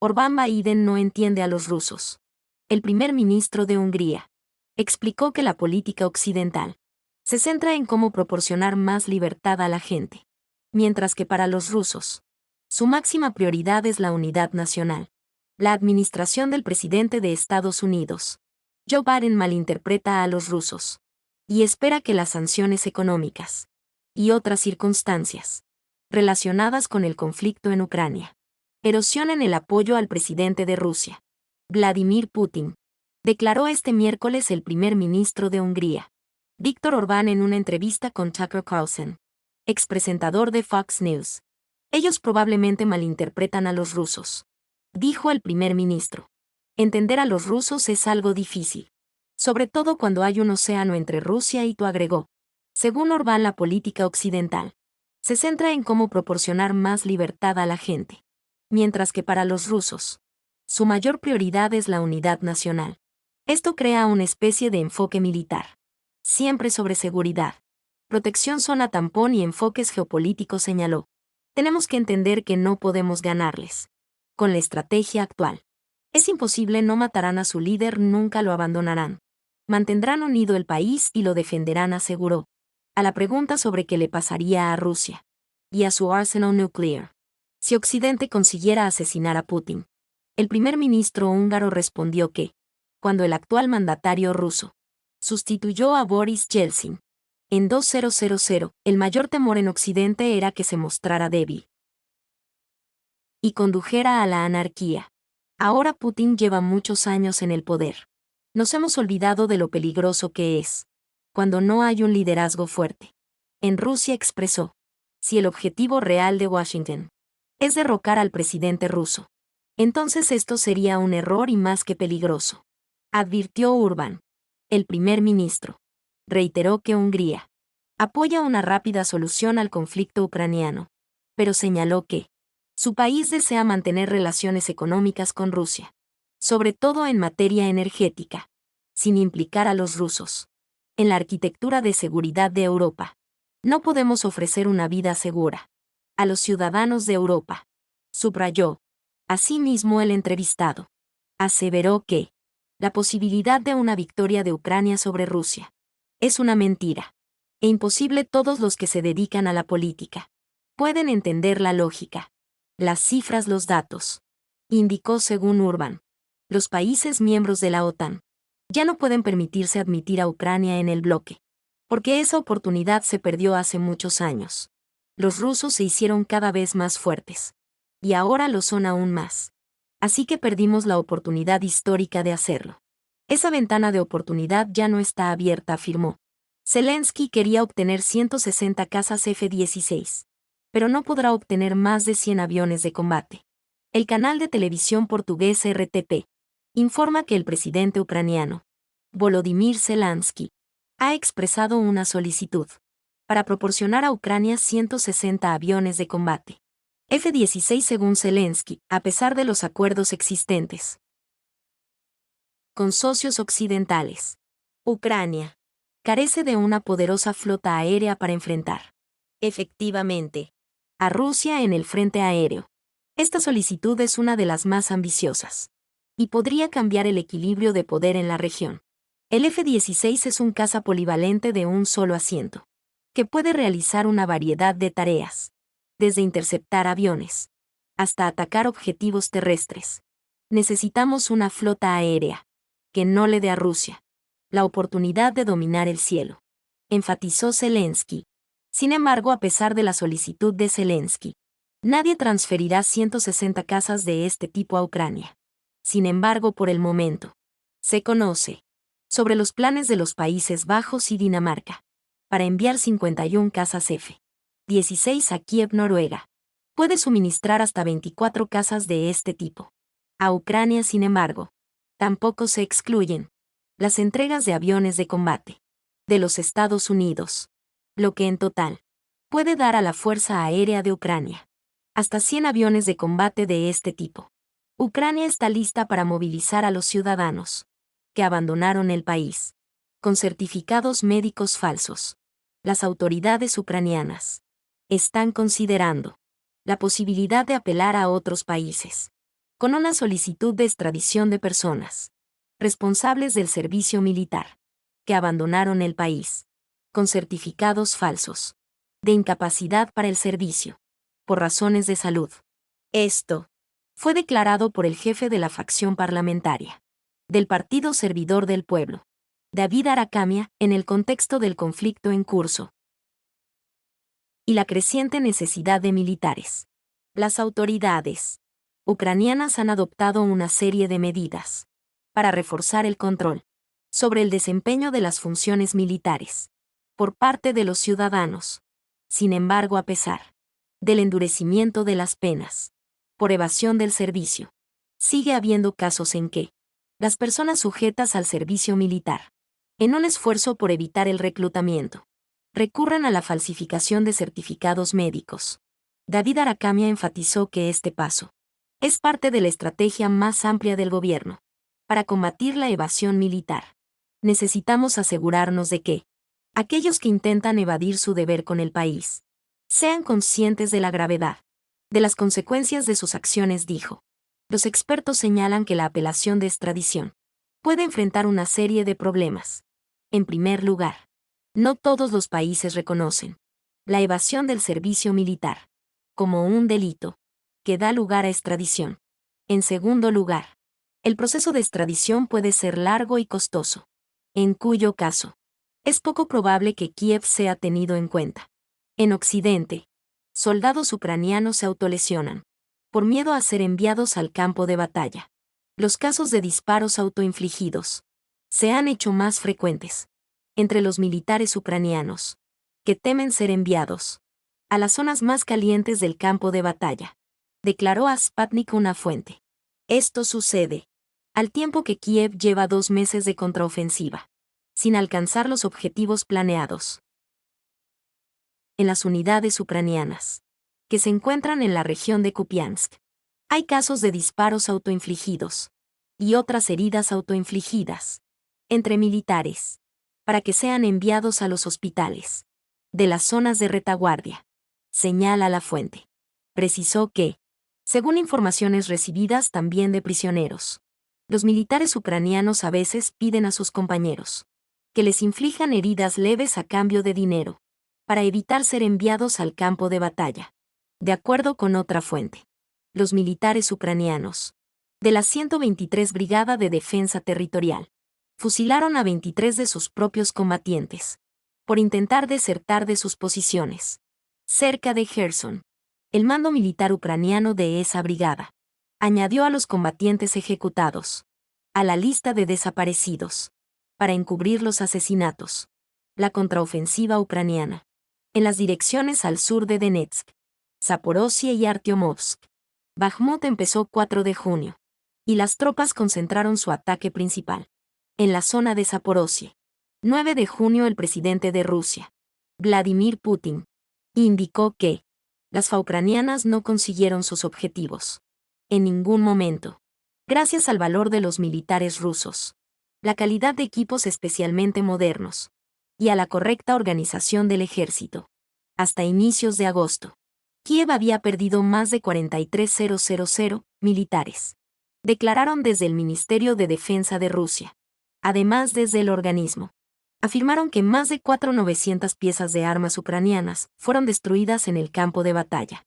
Orbán Biden no entiende a los rusos. El primer ministro de Hungría explicó que la política occidental se centra en cómo proporcionar más libertad a la gente, mientras que para los rusos, su máxima prioridad es la unidad nacional. La administración del presidente de Estados Unidos, Joe Biden, malinterpreta a los rusos y espera que las sanciones económicas y otras circunstancias relacionadas con el conflicto en Ucrania erosionen el apoyo al presidente de Rusia, Vladimir Putin, declaró este miércoles el primer ministro de Hungría, Viktor Orbán, en una entrevista con Tucker Carlson, expresentador de Fox News. Ellos probablemente malinterpretan a los rusos, dijo el primer ministro. Entender a los rusos es algo difícil, sobre todo cuando hay un océano entre Rusia y tú, agregó. Según Orbán, la política occidental se centra en cómo proporcionar más libertad a la gente, mientras que para los rusos, su mayor prioridad es la unidad nacional. Esto crea una especie de enfoque militar, siempre sobre seguridad, protección, zona tampón y enfoques geopolíticos, señaló. Tenemos que entender que no podemos ganarles. Con la estrategia actual, es imposible. No matarán a su líder, nunca lo abandonarán. Mantendrán unido el país y lo defenderán, aseguró. A la pregunta sobre qué le pasaría a Rusia y a su arsenal nuclear si Occidente consiguiera asesinar a Putin, el primer ministro húngaro respondió que, cuando el actual mandatario ruso sustituyó a Boris Yeltsin en 2000, el mayor temor en Occidente era que se mostrara débil y condujera a la anarquía. Ahora Putin lleva muchos años en el poder. Nos hemos olvidado de lo peligroso que es cuando no hay un liderazgo fuerte. En Rusia, expresó, si el objetivo real de Washington es derrocar al presidente ruso, entonces esto sería un error y más que peligroso, advirtió Orbán. El primer ministro reiteró que Hungría apoya una rápida solución al conflicto ucraniano, pero señaló que su país desea mantener relaciones económicas con Rusia, sobre todo en materia energética, sin implicar a los rusos. En la arquitectura de seguridad de Europa, no podemos ofrecer una vida segura a los ciudadanos de Europa, subrayó. Asimismo, el entrevistado aseveró que la posibilidad de una victoria de Ucrania sobre Rusia es una mentira e imposible. Todos los que se dedican a la política pueden entender la lógica, las cifras, los datos, indicó. Según Orbán, los países miembros de la OTAN ya no pueden permitirse admitir a Ucrania en el bloque, porque esa oportunidad se perdió hace muchos años. Los rusos se hicieron cada vez más fuertes, y ahora lo son aún más. Así que perdimos la oportunidad histórica de hacerlo. Esa ventana de oportunidad ya no está abierta, afirmó. Zelensky quería obtener 160 cazas F-16, pero no podrá obtener más de 100 aviones de combate. El canal de televisión portugués RTP informa que el presidente ucraniano, Volodymyr Zelensky, ha expresado una solicitud para proporcionar a Ucrania 160 aviones de combate F-16, según Zelensky, a pesar de los acuerdos existentes con socios occidentales. Ucrania carece de una poderosa flota aérea para enfrentar efectivamente a Rusia en el frente aéreo. Esta solicitud es una de las más ambiciosas y podría cambiar el equilibrio de poder en la región. El F-16 es un caza polivalente de un solo asiento, que puede realizar una variedad de tareas, desde interceptar aviones hasta atacar objetivos terrestres. Necesitamos una flota aérea que no le dé a Rusia la oportunidad de dominar el cielo, enfatizó Zelensky. Sin embargo, a pesar de la solicitud de Zelensky, nadie transferirá 160 cazas de este tipo a Ucrania. Sin embargo, por el momento, se conoce sobre los planes de los Países Bajos y Dinamarca para enviar 51 cazas F-16 a Kiev, Noruega. Puede suministrar hasta 24 cazas de este tipo a Ucrania. Sin embargo, tampoco se excluyen las entregas de aviones de combate de los Estados Unidos, lo que en total puede dar a la Fuerza Aérea de Ucrania hasta 100 aviones de combate de este tipo. Ucrania está lista para movilizar a los ciudadanos que abandonaron el país con certificados médicos falsos. Las autoridades ucranianas están considerando la posibilidad de apelar a otros países con una solicitud de extradición de personas responsables del servicio militar, que abandonaron el país, con certificados falsos de incapacidad para el servicio, por razones de salud. Esto fue declarado por el jefe de la facción parlamentaria del Partido Servidor del Pueblo, David Aracamia, en el contexto del conflicto en curso y la creciente necesidad de militares. Las autoridades ucranianas han adoptado una serie de medidas para reforzar el control sobre el desempeño de las funciones militares por parte de los ciudadanos. Sin embargo, a pesar del endurecimiento de las penas por evasión del servicio, sigue habiendo casos en que las personas sujetas al servicio militar, en un esfuerzo por evitar el reclutamiento, recurren a la falsificación de certificados médicos. David Aracamia enfatizó que este paso es parte de la estrategia más amplia del gobierno para combatir la evasión militar. Necesitamos asegurarnos de que aquellos que intentan evadir su deber con el país sean conscientes de la gravedad de las consecuencias de sus acciones, dijo. Los expertos señalan que la apelación de extradición puede enfrentar una serie de problemas. En primer lugar, no todos los países reconocen la evasión del servicio militar como un delito que da lugar a extradición. En segundo lugar, el proceso de extradición puede ser largo y costoso, en cuyo caso es poco probable que Kiev sea tenido en cuenta. En Occidente, soldados ucranianos se autolesionan por miedo a ser enviados al campo de batalla. Los casos de disparos autoinfligidos se han hecho más frecuentes entre los militares ucranianos, que temen ser enviados a las zonas más calientes del campo de batalla, declaró a Sputnik una fuente. Esto sucede al tiempo que Kiev lleva 2 meses de contraofensiva, sin alcanzar los objetivos planeados. En las unidades ucranianas, que se encuentran en la región de Kupiansk, hay casos de disparos autoinfligidos y otras heridas autoinfligidas entre militares, para que sean enviados a los hospitales de las zonas de retaguardia, señala la fuente. Precisó que, según informaciones recibidas también de prisioneros, los militares ucranianos a veces piden a sus compañeros que les inflijan heridas leves a cambio de dinero, para evitar ser enviados al campo de batalla. De acuerdo con otra fuente, los militares ucranianos de la 123 Brigada de Defensa Territorial fusilaron a 23 de sus propios combatientes por intentar desertar de sus posiciones cerca de Kherson. El mando militar ucraniano de esa brigada añadió a los combatientes ejecutados a la lista de desaparecidos para encubrir los asesinatos. La contraofensiva ucraniana en las direcciones al sur de Donetsk, Zaporozhye y Artyomovsk. Bakhmut empezó 4 de junio, y las tropas concentraron su ataque principal en la zona de Zaporozhye. 9 de junio el presidente de Rusia, Vladimir Putin, indicó que las FA ucranianas no consiguieron sus objetivos en ningún momento, gracias al valor de los militares rusos, la calidad de equipos especialmente modernos y a la correcta organización del ejército. Hasta inicios de agosto, Kiev había perdido más de 43.000 militares, declararon desde el Ministerio de Defensa de Rusia. Además, desde el organismo afirmaron que más de 4.900 piezas de armas ucranianas fueron destruidas en el campo de batalla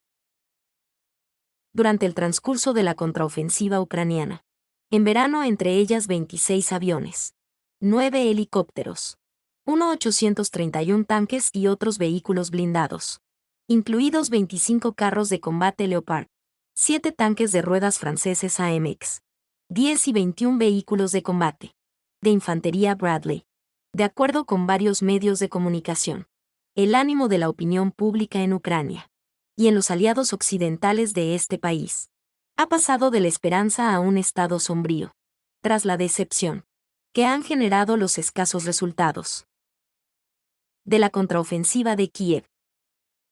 durante el transcurso de la contraofensiva ucraniana. En verano, entre ellas 26 aviones, 9 helicópteros, 831 tanques y otros vehículos blindados, incluidos 25 carros de combate Leopard, 7 tanques de ruedas franceses AMX, 10 y 21 vehículos de combate de infantería Bradley. De acuerdo con varios medios de comunicación, el ánimo de la opinión pública en Ucrania y en los aliados occidentales de este país ha pasado de la esperanza a un estado sombrío, tras la decepción que han generado los escasos resultados de la contraofensiva de Kiev.